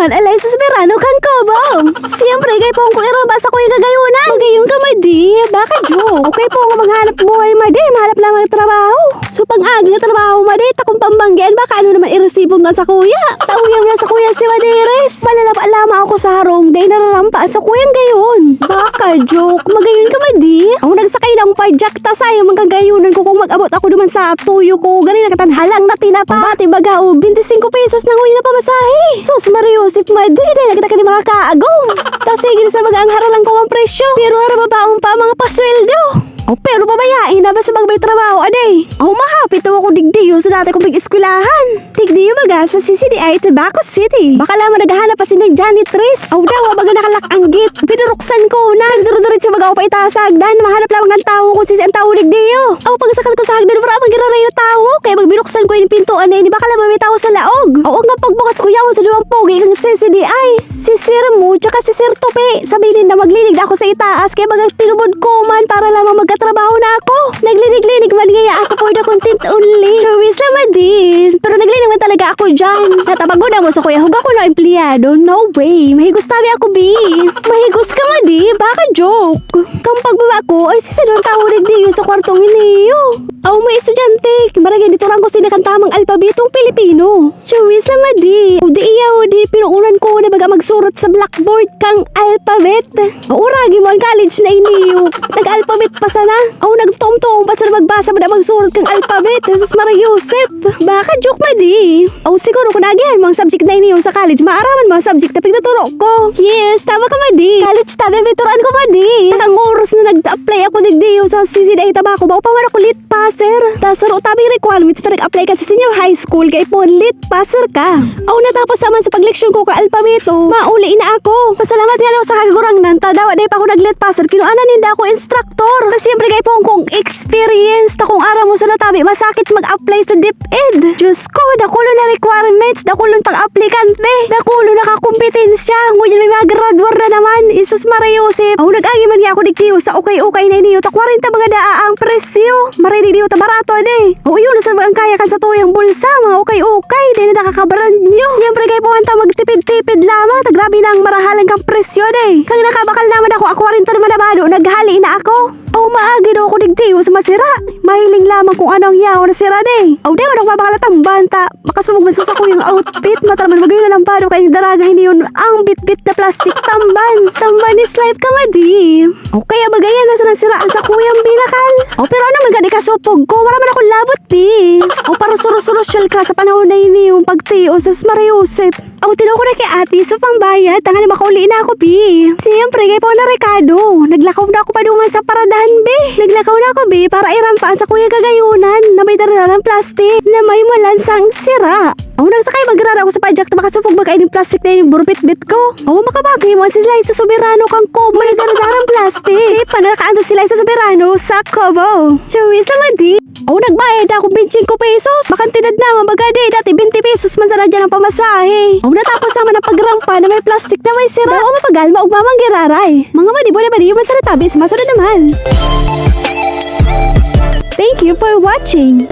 naman alay sa Soberano kang Cubong. Siyempre kay pong ko irabas ako yung gagayunan. Magayon ka madi, baka joke. Okay po nga maghanap buhay madi, mahalap lang ang trabaho. So pang-agi nga trabaho madi, takong pambanggian baka ano naman iresibong nga sa kuya. Tauyang na sa kuya si Madiris. Palalapa-alama ako sa harong, day nararampa sa kuyang gayon. Baka joke, magayon ka madi. Ako nagsakay ng pajak, tasay ang magagayunan ko kung mag-abot ako duman sa tuyo ko. Gani nakatanhalang na tinapa. Bati baga o 25 pesos na nguy na pamasahe. Sus Mariusip madi, day nagkita ka ni mga kaagong. Tasigin sa mga ang haralang ko ang presyo. Pero harababaong pa mga pasweldo. O pero babayain na ba sa magbay trabaho aday? O mahapit daw ako digdiyo sa dati kong pag-eskwelahan. Digdiyo baga sa CCDI Tabaco City. Baka lamang naghahanap pa si na janitress. O daw baga nakalak-anggit. Pinuruksan ko na. Nagdurudurit siya baga ako pa itasagdan. Mahanap lamang ang tao kung sisi ang tao digdiyo. O pagsakat ko sa hagdan para magiraray na tao. Kaya magbinuksan ko yung pintuan na baka lamang may tao sa laog. O nga pagbukas ko yaw sa duwang pogi kang CCDI. Si Sir Mo tsaka si Sir Tupi. Sabihin na maglinig na ako sa itaas. Kaya baga tinubod ko man para lamang trabaho na ako. Naglinig-linig man ngaya ako for the content only. Charissa Madin. Pero naglinig man talaga ako dyan. Natapag na mo sa kuya. Huwag ako na empleyado. No way. Mahigos tabi ako, B. Mahigos ka, Madi. Baka joke. Kang pagbaba ko ay sisidon tahurig diyo sa kwartong iniyo. Aw, may estudyante. Maragay dito lang ko sinakan tamang alpabetong Pilipino. Charissa Madi. Di iyaw, di pinuunan ko na baga magsurat sa blackboard kang alphabet. Uragi mo ang college na iniyo. Nag-alphabet pa sana. Aw, nagtom-tom pa sana magbasa ba na magsurat kang alphabet. Jesus Mariusip. Baka joke Madi. Aw, siguro kung nagyan mga subject na iniyo sa college, maaraman mga subject na pagtuturo ko. Yes, tama ka Madi. College tabi, pituran ko Madi. Nakang oras na nag-apply ako digdiyo sa CCDI Tabaco. Bawa pa man ako lit passer. Tasaro tabing requirements na nag-apply ka sa senior high school kay pon lit passer ka. Aw, natapos naman sa pagleksyon ko ka alpabeto. Mauli na ako. Pasalamat nga lang sa kagurang nan. Tadawa day pa ako nag-lit passer. Kinuanan ninda ako instructor. Kasi siyempre kay pong kong experience ta kung ara mo sa natabi masakit mag-apply sa DepEd. Diyos ko, dakulo na requirements, dakulo tang aplikante, dakulo na kakompetensya. Ngunyan may mga graduar na naman. Isus Mariusip. Aw, nag-agi man nga ako digtiyo sa okay-okay na iniyo. Ta 40 mga daa ang presyo. Marinig diyo ta barato ade. O yun, nasa ang kaya ka sa tuyang bulsa. Mga okay-okay. Di na nakakabaran nyo. Siyempre kay po anta magtipid-tipid lamang. Ta grabe na ang marahalan kang presyo de. Kang nakabakal naman ako 40 naman na bado. Naghali na ako. O maagi daw ako digtiyo sa masira. Mahiling lamang kung anong yaw na sira de. O di man ako mabakalatang banta. Makasumog man sa ko yung outfit. Mataraman magayon na lang pado kay daraga hindi yun ang bit-bit na plastic tamban. Tamban is life ka Madi. O kaya bagayan na sa nasiraan sa kuyang binakal. O pero ano man gani kasupog ko. Wala man akong labot pi. O para suro-surosyal ka sa panahon na ini yung pagtiyo sa Mariusip. O tinaw ko na kay ate sa pangbayad. Tangan na makauli na ako pi. Siyempre kay po na Ricardo. Naglakaw na ako pa duman sa paradahan be. Naglakaw na ako be para irampaan sa kuya gagayunan na may daralang plastic na may malansang sira. O nagsakay magrara ako sa pajak na makasupog ba kainin plastic na yung burbit-bit ko. O makabagay mo sila sa Soberano kang Kobo na daralang plastic. Panakaanto sila sa Soberano sa Kobo. Charissa Madi. O nagbayad ako 25 pesos. Makantinad naman bagade dati 20 pesos man sana dyan ang pamasahe. O natapos naman ang pagrampa na may plastic na may sira. O mapagal maugmamang giraray. Mga Madi mo na Madi yung sa tabi sumasunod naman. Thank you for watching.